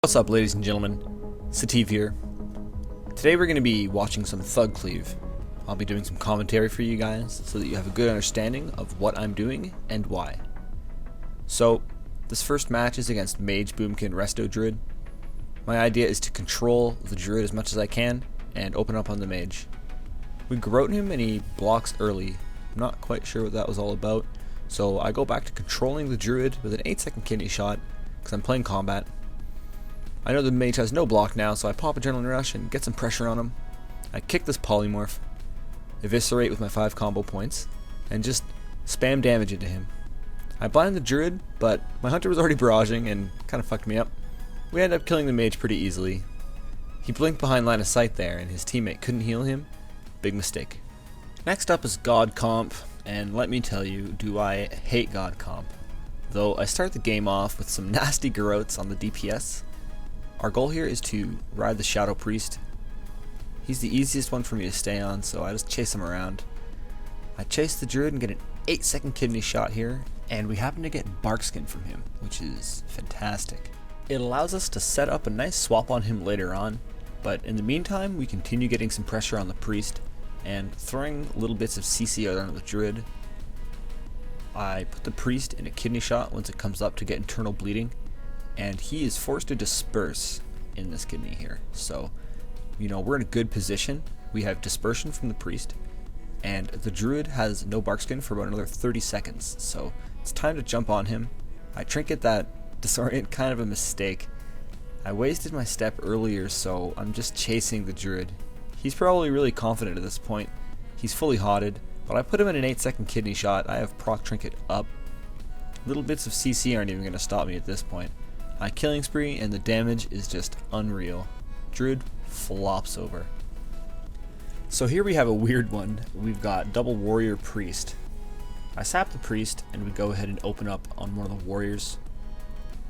What's up, ladies and gentlemen? Sativ here. Today we're going to be watching some Thug Cleave. I'll be doing some commentary for you guys so that you have a good understanding of what I'm doing and why. So, this first match is against Mage, Boomkin, Resto Druid. My idea is to control the Druid as much as I can and open up on the Mage. We garrote him and he blocks early. I'm not quite sure what that was all about, so I go back to controlling the Druid with an 8-second kidney shot because I'm playing combat. I know the Mage has no block now, so I pop Adrenaline Rush and get some pressure on him. I kick this Polymorph, eviscerate with my 5 combo points, and just spam damage into him. I blind the Druid, but my Hunter was already barraging and kind of fucked me up. We ended up killing the Mage pretty easily. He blinked behind line of sight there, and his teammate couldn't heal him. Big mistake. Next up is God Comp, and let me tell you, do I hate God Comp. Though I start the game off with some nasty garrotes on the DPS. Our goal here is to ride the Shadow Priest. He's the easiest one for me to stay on, so I just chase him around. I chase the Druid and get an 8-second kidney shot here, and we happen to get Barkskin from him, which is fantastic. It allows us to set up a nice swap on him later on, but in the meantime we continue getting some pressure on the Priest and throwing little bits of CC out on the Druid. I put the Priest in a kidney shot once it comes up to get internal bleeding, and he is forced to disperse in this kidney here. So, you know, we're in a good position. We have dispersion from the Priest, and the Druid has no Barkskin for about another 30 seconds, so it's time to jump on him. I trinket that disorient, kind of a mistake. I wasted my step earlier, so I'm just chasing the Druid. He's probably really confident at this point. He's fully hotted, but I put him in an 8-second kidney shot. I have proc trinket up. Little bits of CC aren't even going to stop me at this point. I killing spree and the damage is just unreal. Druid flops over. So here we have a weird one. We've got double warrior priest. I sap the priest and we go ahead and open up on one of the warriors.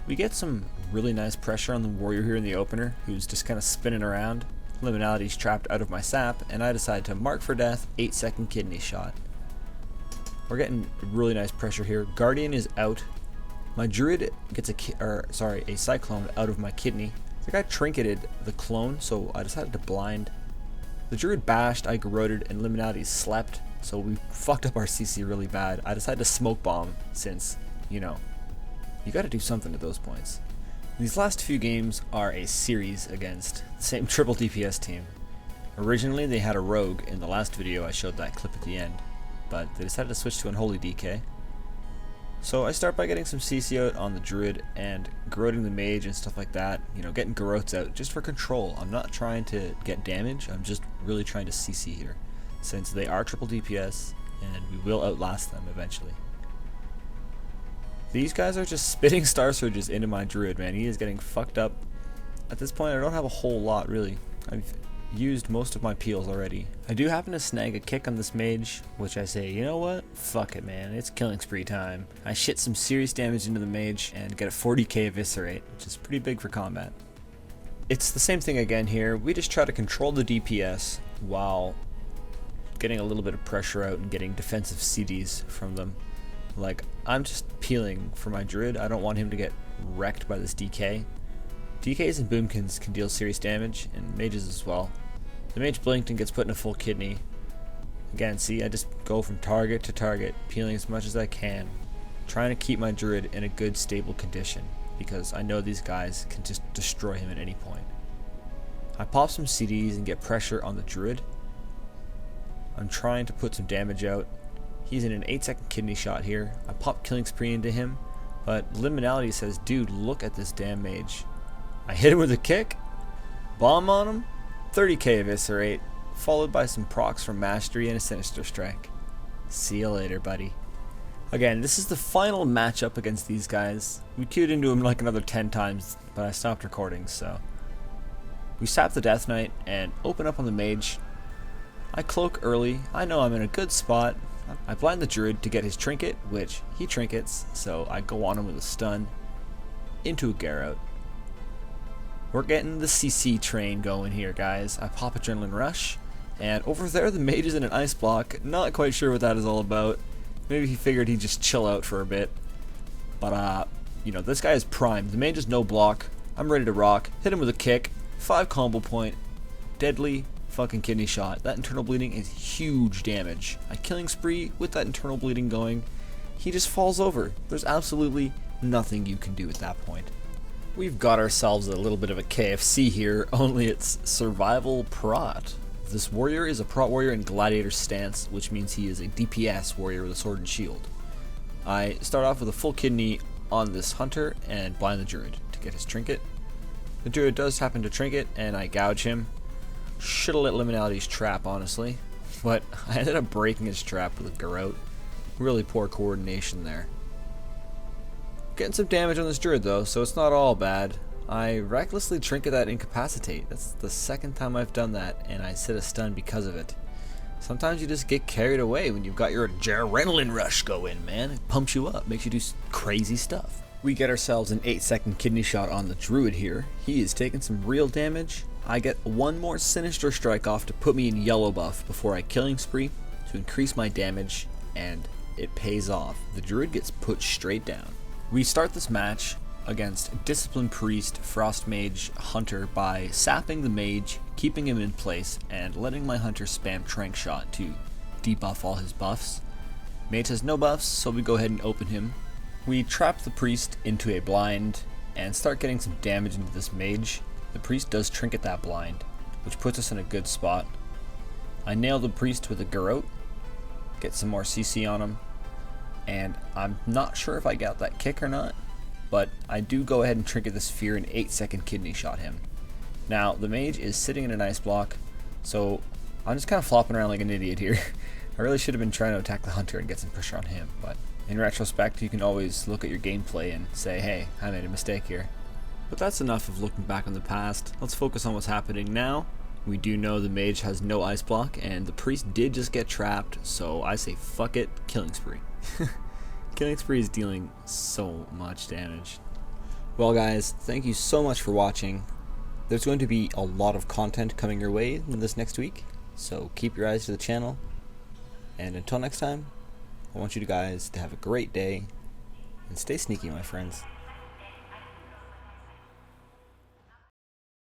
We get some really nice pressure on the warrior here in the opener, who's just kind of spinning around. Liminality's trapped out of my sap, and I decide to mark for death, 8-second kidney shot. We're getting really nice pressure here. Guardian is out. My Druid gets a Cyclone out of my kidney. The guy trinketed the clone, so I decided to blind. The Druid bashed, I garroted, and Liminality slept, so we fucked up our CC really bad. I decided to smoke bomb since, you know, you gotta do something at those points. These last few games are a series against the same triple DPS team. Originally they had a rogue. In the last video I showed that clip at the end, but they decided to switch to Unholy DK. So I start by getting some CC out on the Druid and garroting the Mage and stuff like that, you know, getting garrotes out just for control. I'm not trying to get damage, I'm just really trying to CC here, since they are triple DPS and we will outlast them eventually. These guys are just spitting Star Surges into my Druid, man. He is getting fucked up. At this point I don't have a whole lot really. I've used most of my peels already. I do happen to snag a kick on this Mage, which I say, you know what? Fuck it, man. It's killing spree time. I shit some serious damage into the Mage and get a 40k eviscerate, which is pretty big for combat. It's the same thing again here. We just try to control the DPS while getting a little bit of pressure out and getting defensive CDs from them. Like, I'm just peeling for my Druid. I don't want him to get wrecked by this DK. DKs and Boomkins can deal serious damage, and Mages as well. The Mage blinked and gets put in a full kidney. Again, see, I just go from target to target, peeling as much as I can, trying to keep my Druid in a good, stable condition, because I know these guys can just destroy him at any point. I pop some CDs and get pressure on the Druid. I'm trying to put some damage out. He's in an 8-second kidney shot here. I pop killing spree into him, but Liminality says, dude, look at this damn Mage. I hit him with a kick, bomb on him, 30k eviscerate, followed by some procs from Mastery and a Sinister Strike. See you later, buddy. Again, this is the final matchup against these guys. We queued into him like another 10 times, but I stopped recording, so. We sap the Death Knight and open up on the Mage. I cloak early. I know I'm in a good spot. I blind the Druid to get his trinket, which he trinkets, so I go on him with a stun into a garrote. We're getting the CC train going here, guys. I pop Adrenaline Rush, and over there the Mage is in an ice block. Not quite sure what that is all about. Maybe he figured he'd just chill out for a bit. But, you know, this guy is primed. The Mage has no block. I'm ready to rock. Hit him with a kick. 5 combo point. Deadly fucking kidney shot. That internal bleeding is huge damage. A killing spree with that internal bleeding going. He just falls over. There's absolutely nothing you can do at that point. We've got ourselves a little bit of a KFC here, only it's survival prot. This warrior is a prot warrior in Gladiator stance, which means he is a DPS warrior with a sword and shield. I start off with a full kidney on this hunter and blind the druid to get his trinket. The druid does happen to trinket and I gouge him. Should've let Liminality's trap, honestly, but I ended up breaking his trap with a garrote. Really poor coordination there. Getting some damage on this druid though, so it's not all bad. I recklessly trinket that incapacitate. That's the second time I've done that, and I sit a stun because of it. Sometimes you just get carried away when you've got your adrenaline rush going, man. It pumps you up, makes you do crazy stuff. We get ourselves an 8-second kidney shot on the druid here. He is taking some real damage. I get one more sinister strike off to put me in yellow buff before I killing spree to increase my damage, and it pays off. The druid gets put straight down. We start this match against Discipline Priest, Frost Mage, Hunter by sapping the Mage, keeping him in place, and letting my Hunter spam Trank Shot to debuff all his buffs. Mage has no buffs, so we go ahead and open him. We trap the Priest into a blind and start getting some damage into this Mage. The Priest does trinket that blind, which puts us in a good spot. I nail the Priest with a garrote, get some more CC on him, and I'm not sure if I got that kick or not, but I do go ahead and trinket this fear and 8-second kidney shot him. Now, the Mage is sitting in an ice block, so I'm just kind of flopping around like an idiot here. I really should have been trying to attack the Hunter and get some pressure on him, but in retrospect, you can always look at your gameplay and say, hey, I made a mistake here. But that's enough of looking back on the past. Let's focus on what's happening now. We do know the Mage has no ice block, and the Priest did just get trapped, so I say fuck it, killing spree. Killing spree is dealing so much damage. Well guys, thank you so much for watching. There's going to be a lot of content coming your way in this next week, so keep your eyes to the channel. And until next time, I want you guys to have a great day, and stay sneaky, my friends.